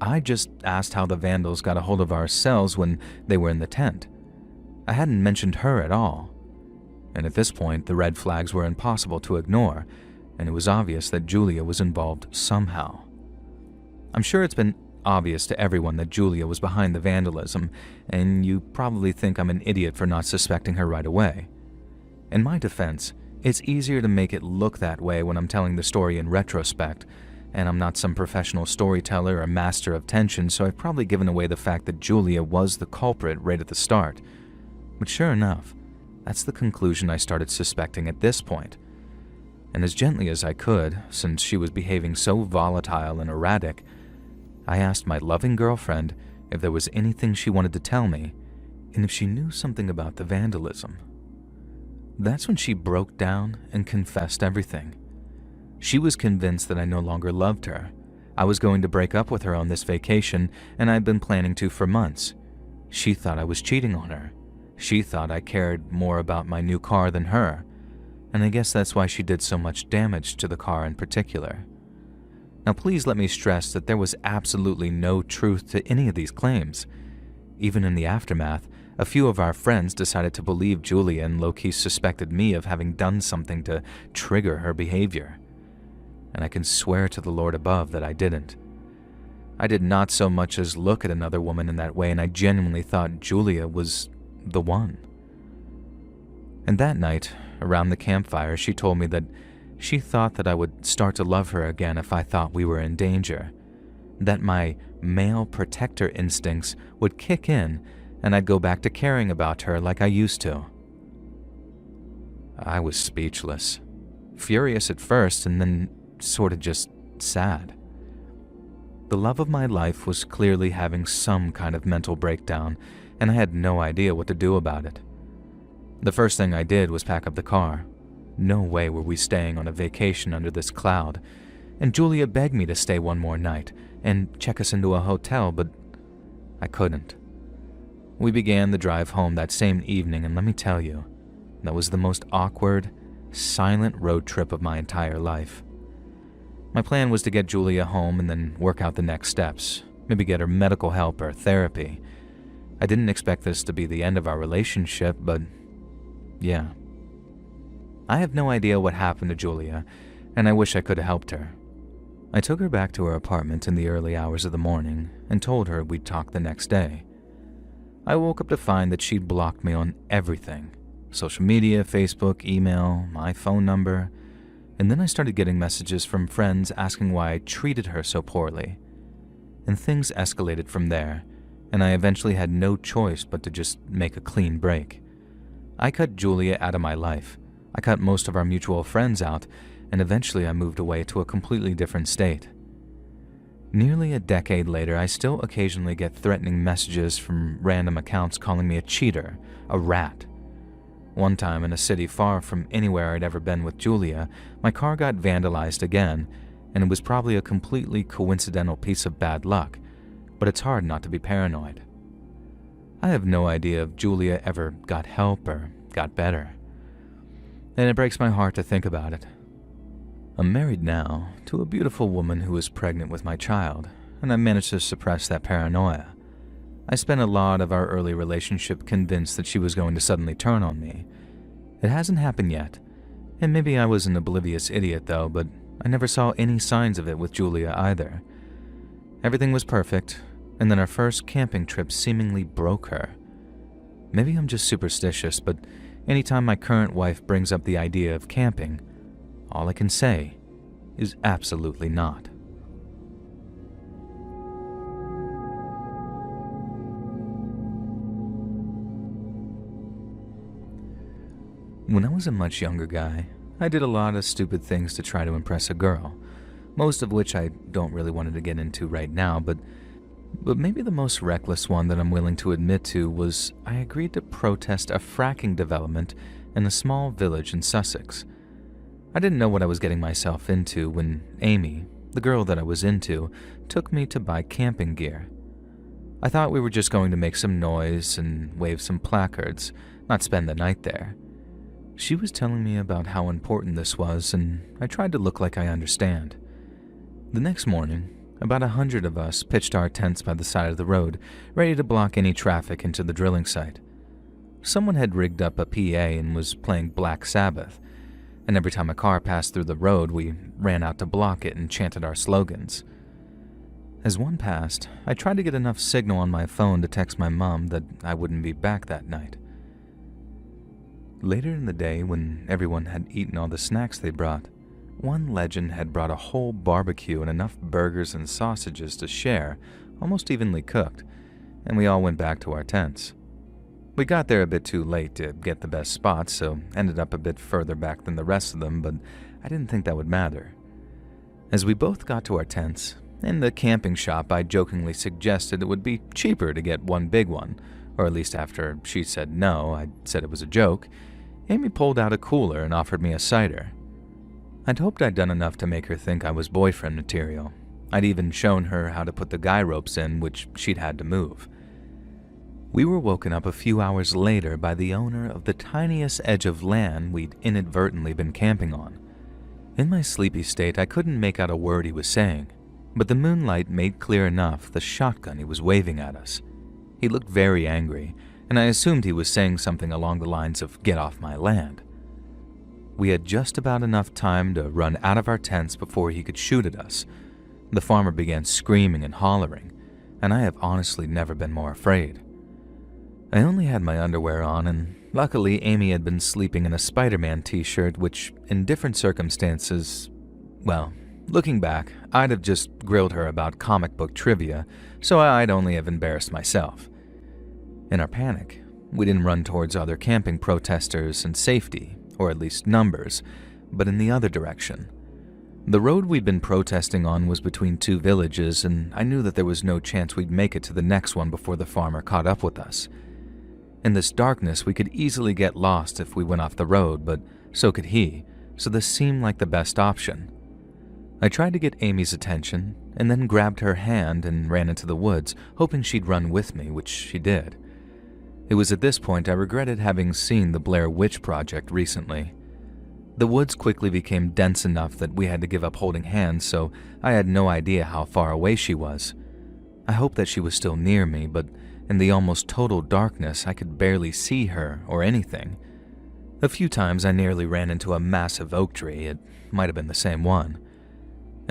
A: I just asked how the vandals got a hold of our cells when they were in the tent. I hadn't mentioned her at all. And at this point, the red flags were impossible to ignore, and it was obvious that Julia was involved somehow. I'm sure it's been obvious to everyone that Julia was behind the vandalism, and you probably think I'm an idiot for not suspecting her right away. In my defense, it's easier to make it look that way when I'm telling the story in retrospect, and I'm not some professional storyteller or master of tension, so I've probably given away the fact that Julia was the culprit right at the start. But sure enough, that's the conclusion I started suspecting at this point. And as gently as I could, since she was behaving so volatile and erratic, I asked my loving girlfriend if there was anything she wanted to tell me, and if she knew something about the vandalism. That's when she broke down and confessed everything. She was convinced that I no longer loved her. I was going to break up with her on this vacation, and I'd been planning to for months. She thought I was cheating on her. She thought I cared more about my new car than her, and I guess that's why she did so much damage to the car in particular. Now please let me stress that there was absolutely no truth to any of these claims. Even in the aftermath, a few of our friends decided to believe Julia and low-key suspected me of having done something to trigger her behavior. And I can swear to the Lord above that I didn't. I did not so much as look at another woman in that way, and I genuinely thought Julia was the one. And that night, around the campfire, she told me that she thought that I would start to love her again if I thought we were in danger, that my male protector instincts would kick in and I'd go back to caring about her like I used to. I was speechless, furious at first and then sort of just sad. The love of my life was clearly having some kind of mental breakdown, and I had no idea what to do about it. The first thing I did was pack up the car. No way were we staying on a vacation under this cloud, and Julia begged me to stay one more night and check us into a hotel, but I couldn't. We began the drive home that same evening, and let me tell you, that was the most awkward, silent road trip of my entire life. My plan was to get Julia home and then work out the next steps, maybe get her medical help or therapy. I didn't expect this to be the end of our relationship, but yeah. I have no idea what happened to Julia, and I wish I could have helped her. I took her back to her apartment in the early hours of the morning and told her we'd talk the next day. I woke up to find that she'd blocked me on everything: social media, Facebook, email, my phone number, and then I started getting messages from friends asking why I treated her so poorly. And things escalated from there, and I eventually had no choice but to just make a clean break. I cut Julia out of my life. I cut most of our mutual friends out, and eventually I moved away to a completely different state. Nearly a decade later, I still occasionally get threatening messages from random accounts calling me a cheater, a rat. One time, in a city far from anywhere I'd ever been with Julia, my car got vandalized again, and it was probably a completely coincidental piece of bad luck, but it's hard not to be paranoid. I have no idea if Julia ever got help or got better, and it breaks my heart to think about it. I'm married now to a beautiful woman who is pregnant with my child, and I managed to suppress that paranoia. I spent a lot of our early relationship convinced that she was going to suddenly turn on me. It hasn't happened yet, and maybe I was an oblivious idiot though, but I never saw any signs of it with Julia either. Everything was perfect, and then our first camping trip seemingly broke her. Maybe I'm just superstitious, but anytime my current wife brings up the idea of camping, all I can say is absolutely not. When I was a much younger guy, I did a lot of stupid things to try to impress a girl, most of which I don't really want to get into right now, but maybe the most reckless one that I'm willing to admit to was I agreed to protest a fracking development in a small village in Sussex. I didn't know what I was getting myself into when Amy, the girl that I was into, took me to buy camping gear. I thought we were just going to make some noise and wave some placards, not spend the night there. She was telling me about how important this was, and I tried to look like I understand. The next morning, about 100 of us pitched our tents by the side of the road, ready to block any traffic into the drilling site. Someone had rigged up a PA and was playing Black Sabbath, and every time a car passed through the road, we ran out to block it and chanted our slogans. As one passed, I tried to get enough signal on my phone to text my mom that I wouldn't be back that night. Later in the day, when everyone had eaten all the snacks they brought, one legend had brought a whole barbecue and enough burgers and sausages to share, almost evenly cooked, and we all went back to our tents. We got there a bit too late to get the best spots, so ended up a bit further back than the rest of them, but I didn't think that would matter. As we both got to our tents, in the camping shop I jokingly suggested it would be cheaper to get one big one, or at least after she said no, I said it was a joke. Amy pulled out a cooler and offered me a cider. I'd hoped I'd done enough to make her think I was boyfriend material. I'd even shown her how to put the guy ropes in, which she'd had to move. We were woken up a few hours later by the owner of the tiniest edge of land we'd inadvertently been camping on. In my sleepy state, I couldn't make out a word he was saying, but the moonlight made clear enough the shotgun he was waving at us. He looked very angry, and I assumed he was saying something along the lines of "get off my land." We had just about enough time to run out of our tents before he could shoot at us. The farmer began screaming and hollering, and I have honestly never been more afraid. I only had my underwear on, and luckily Amy had been sleeping in a Spider-Man t-shirt, which, in different circumstances, well, looking back, I'd have just grilled her about comic book trivia, so I'd only have embarrassed myself. In our panic, we didn't run towards other camping protesters and safety, or at least numbers, but in the other direction. The road we'd been protesting on was between two villages, and I knew that there was no chance we'd make it to the next one before the farmer caught up with us. In this darkness, we could easily get lost if we went off the road, but so could he, so this seemed like the best option. I tried to get Amy's attention, and then grabbed her hand and ran into the woods, hoping she'd run with me, which she did. It was at this point I regretted having seen the Blair Witch Project recently. The woods quickly became dense enough that we had to give up holding hands, so I had no idea how far away she was. I hoped that she was still near me, but in the almost total darkness, I could barely see her or anything. A few times I nearly ran into a massive oak tree. It might have been the same one.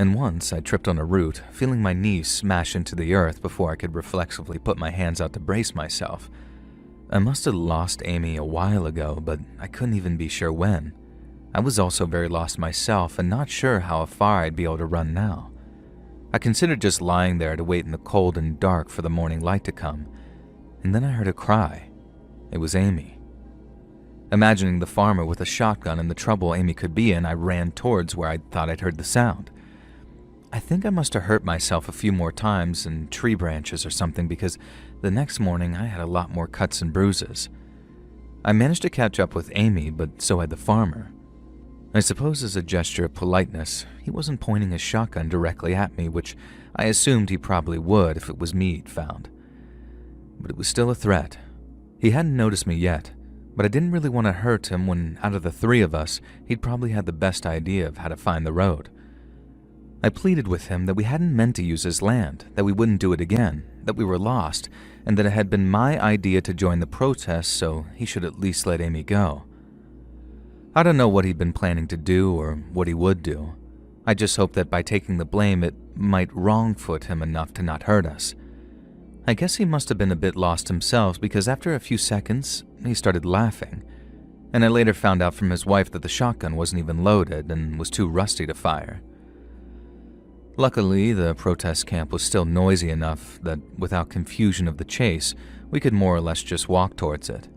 A: And once I tripped on a root, feeling my knees smash into the earth before I could reflexively put my hands out to brace myself. I must have lost Amy a while ago, but I couldn't even be sure when. I was also very lost myself and not sure how far I'd be able to run now. I considered just lying there to wait in the cold and dark for the morning light to come, and then I heard a cry. It was Amy. Imagining the farmer with a shotgun and the trouble Amy could be in, I ran towards where I thought I'd heard the sound. I think I must have hurt myself a few more times in tree branches or something, because the next morning I had a lot more cuts and bruises. I managed to catch up with Amy, but so had the farmer. I suppose as a gesture of politeness, he wasn't pointing his shotgun directly at me, which I assumed he probably would if it was me he'd found. But it was still a threat. He hadn't noticed me yet, but I didn't really want to hurt him when, out of the three of us, he'd probably had the best idea of how to find the road. I pleaded with him that we hadn't meant to use his land, that we wouldn't do it again, that we were lost, and that it had been my idea to join the protest, so he should at least let Amy go. I don't know what he'd been planning to do or what he would do. I just hoped that by taking the blame it might wrong-foot him enough to not hurt us. I guess he must have been a bit lost himself, because after a few seconds, he started laughing, and I later found out from his wife that the shotgun wasn't even loaded and was too rusty to fire. Luckily, the protest camp was still noisy enough that without confusion of the chase, we could more or less just walk towards it.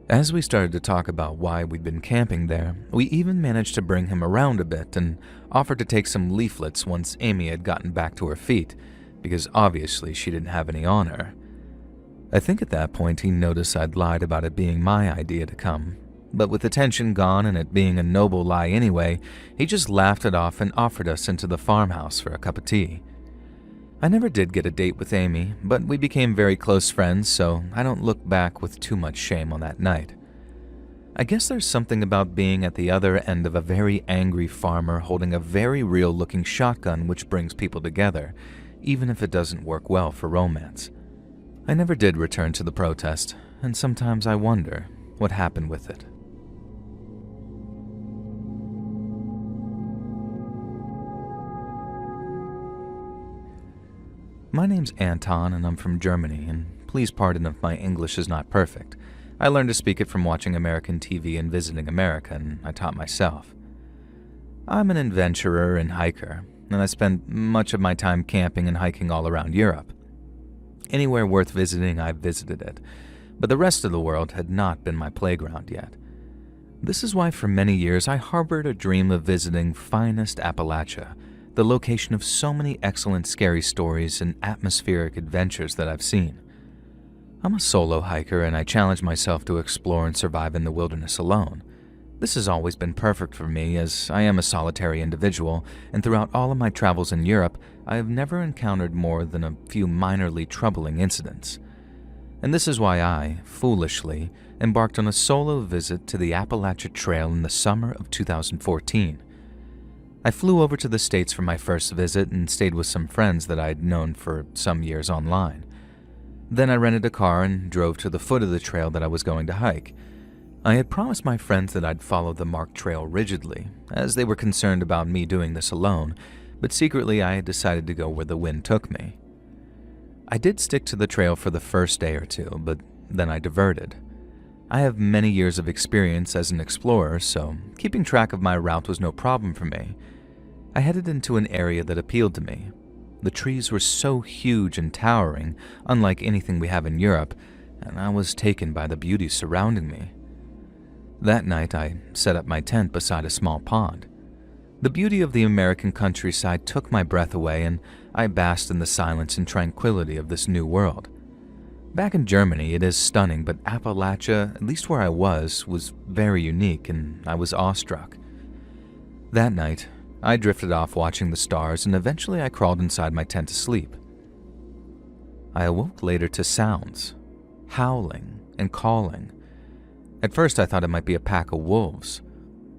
A: As we started to talk about why we'd been camping there, we even managed to bring him around a bit and offered to take some leaflets once Amy had gotten back to her feet, because obviously she didn't have any on her. I think at that point he noticed I'd lied about it being my idea to come, but with the tension gone and it being a noble lie anyway, he just laughed it off and offered us into the farmhouse for a cup of tea. I never did get a date with Amy, but we became very close friends, so I don't look back with too much shame on that night. I guess there's something about being at the other end of a very angry farmer holding a very real-looking shotgun which brings people together, even if it doesn't work well for romance. I never did return to the protest, and sometimes I wonder what happened with it. My name's Anton, and I'm from Germany, and please pardon if my English is not perfect. I learned to speak it from watching American TV and visiting America, and I taught myself. I'm an adventurer and hiker, and I spend much of my time camping and hiking all around Europe. Anywhere worth visiting, I've visited it, but the rest of the world had not been my playground yet. This is why for many years I harbored a dream of visiting finest Appalachia, the location of so many excellent scary stories and atmospheric adventures that I've seen. I'm a solo hiker, and I challenge myself to explore and survive in the wilderness alone. This has always been perfect for me, as I am a solitary individual, and throughout all of my travels in Europe, I have never encountered more than a few minorly troubling incidents. And this is why I, foolishly, embarked on a solo visit to the Appalachia Trail in the summer of 2014. I flew over to the States for my first visit and stayed with some friends that I'd known for some years online. Then I rented a car and drove to the foot of the trail that I was going to hike. I had promised my friends that I'd follow the marked trail rigidly, as they were concerned about me doing this alone, but secretly I had decided to go where the wind took me. I did stick to the trail for the first day or two, but then I diverted. I have many years of experience as an explorer, so keeping track of my route was no problem for me. I headed into an area that appealed to me. The trees were so huge and towering, unlike anything we have in Europe, and I was taken by the beauty surrounding me. That night, I set up my tent beside a small pond. The beauty of the American countryside took my breath away, and I basked in the silence and tranquility of this new world. Back in Germany, it is stunning, but Appalachia, at least where I was very unique, and I was awestruck. That night, I drifted off watching the stars, and eventually I crawled inside my tent to sleep. I awoke later to sounds, howling and calling. At first I thought it might be a pack of wolves.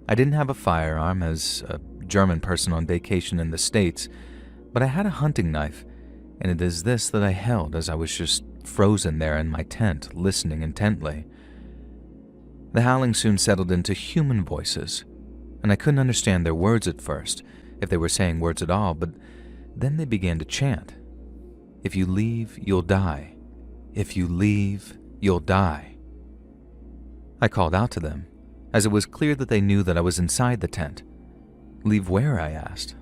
A: I didn't have a firearm as a German person on vacation in the States, but I had a hunting knife, and it is this that I held as I was just frozen there in my tent, listening intently. The howling soon settled into human voices, and I couldn't understand their words at first. if they were saying words at all, but then they began to chant, "If you leave, you'll die. If you leave, you'll die." I called out to them, as it was clear that they knew that I was inside the tent. "Leave where?" I asked.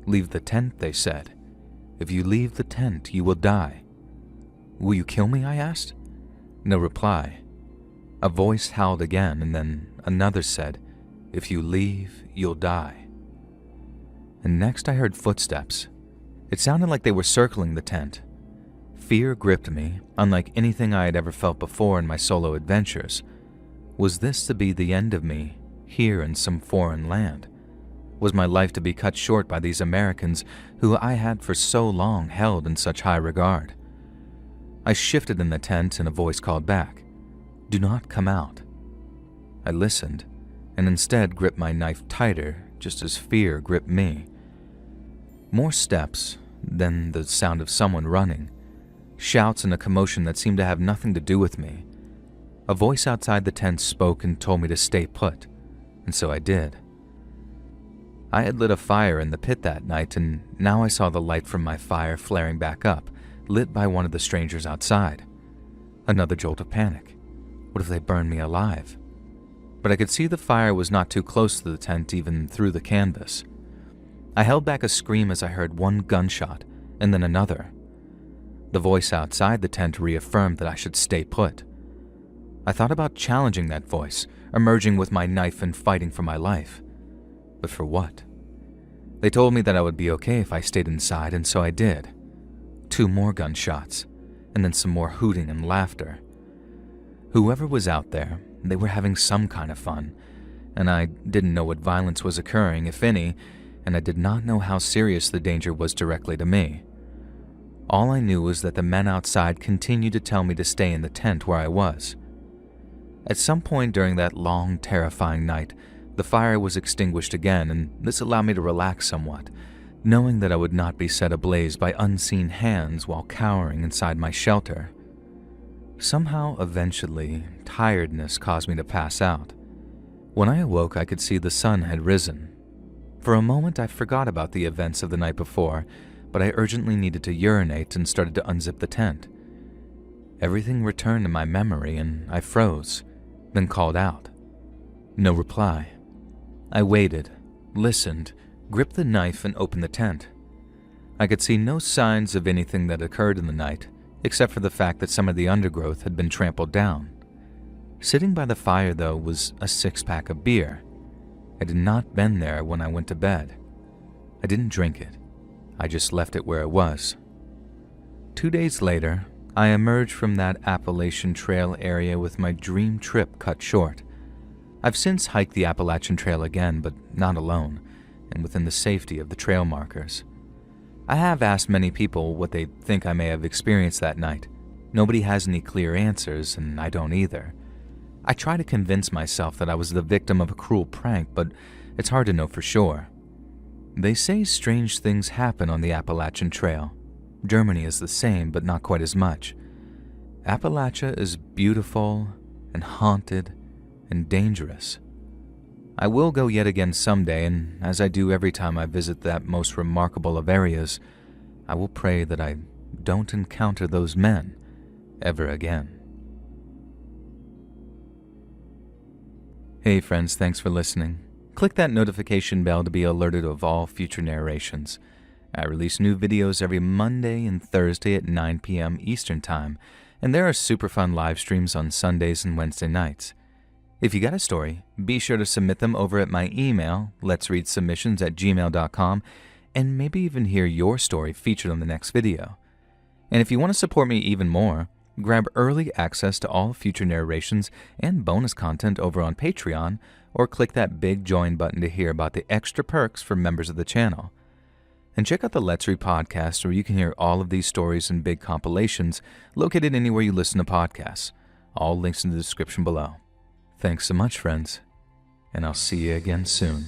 A: "Leave the tent," they said. "If you leave the tent, you will die." "Will you kill me?" I asked. No reply. A voice howled again, and then another said, "If you leave, you'll die." And next I heard footsteps. It sounded like they were circling the tent. Fear gripped me, unlike anything I had ever felt before in my solo adventures. Was this to be the end of me, here in some foreign land? Was my life to be cut short by these Americans who I had for so long held in such high regard? I shifted in the tent and a voice called back, "Do not come out." I listened, and instead gripped my knife tighter, just as fear gripped me. More steps, then the sound of someone running, shouts and a commotion that seemed to have nothing to do with me. A voice outside the tent spoke and told me to stay put, and so I did. I had lit a fire in the pit that night, and now I saw the light from my fire flaring back up, lit by one of the strangers outside. Another jolt of panic. What if they burned me alive? But I could see the fire was not too close to the tent, even through the canvas. I held back a scream as I heard one gunshot, and then another. The voice outside the tent reaffirmed that I should stay put. I thought about challenging that voice, emerging with my knife and fighting for my life. But for what? They told me that I would be okay if I stayed inside, and so I did. 2 more gunshots, and then some more hooting and laughter. Whoever was out there, they were having some kind of fun, and I didn't know what violence was occurring, if any, and I did not know how serious the danger was directly to me. All I knew was that the men outside continued to tell me to stay in the tent where I was. At some point during that long, terrifying night, the fire was extinguished again, and this allowed me to relax somewhat, knowing that I would not be set ablaze by unseen hands while cowering inside my shelter. Somehow, eventually, tiredness caused me to pass out. When I awoke, I could see the sun had risen. For a moment, I forgot about the events of the night before, but I urgently needed to urinate and started to unzip the tent. Everything returned to my memory, and I froze, then called out. No reply. I waited, listened, gripped the knife, and opened the tent. I could see no signs of anything that occurred in the night, except for the fact that some of the undergrowth had been trampled down. Sitting by the fire, though, was a 6-pack of beer. It had not been there when I went to bed. I didn't drink it. I just left it where it was. 2 days later, I emerged from that Appalachian Trail area with my dream trip cut short. I've since hiked the Appalachian Trail again, but not alone, and within the safety of the trail markers. I have asked many people what they think I may have experienced that night. Nobody has any clear answers, and I don't either. I try to convince myself that I was the victim of a cruel prank, but it's hard to know for sure. They say strange things happen on the Appalachian Trail. Germany is the same, but not quite as much. Appalachia is beautiful and haunted and dangerous. I will go yet again someday, and as I do every time I visit that most remarkable of areas, I will pray that I don't encounter those men ever again. Hey friends, thanks for listening. Click that notification bell to be alerted of all future narrations. I release new videos every Monday and Thursday at 9 p.m. Eastern Time, and there are super fun live streams on Sundays and Wednesday nights. If you got a story, be sure to submit them over at my email, letsreadsubmissions@gmail.com, and maybe even hear your story featured on the next video. And if you want to support me even more, grab early access to all future narrations and bonus content over on Patreon, or click that big join button to hear about the extra perks for members of the channel. And check out the Let's Read podcast, where you can hear all of these stories and big compilations located anywhere you listen to podcasts. All links in the description below. Thanks so much, friends, and I'll see you again soon.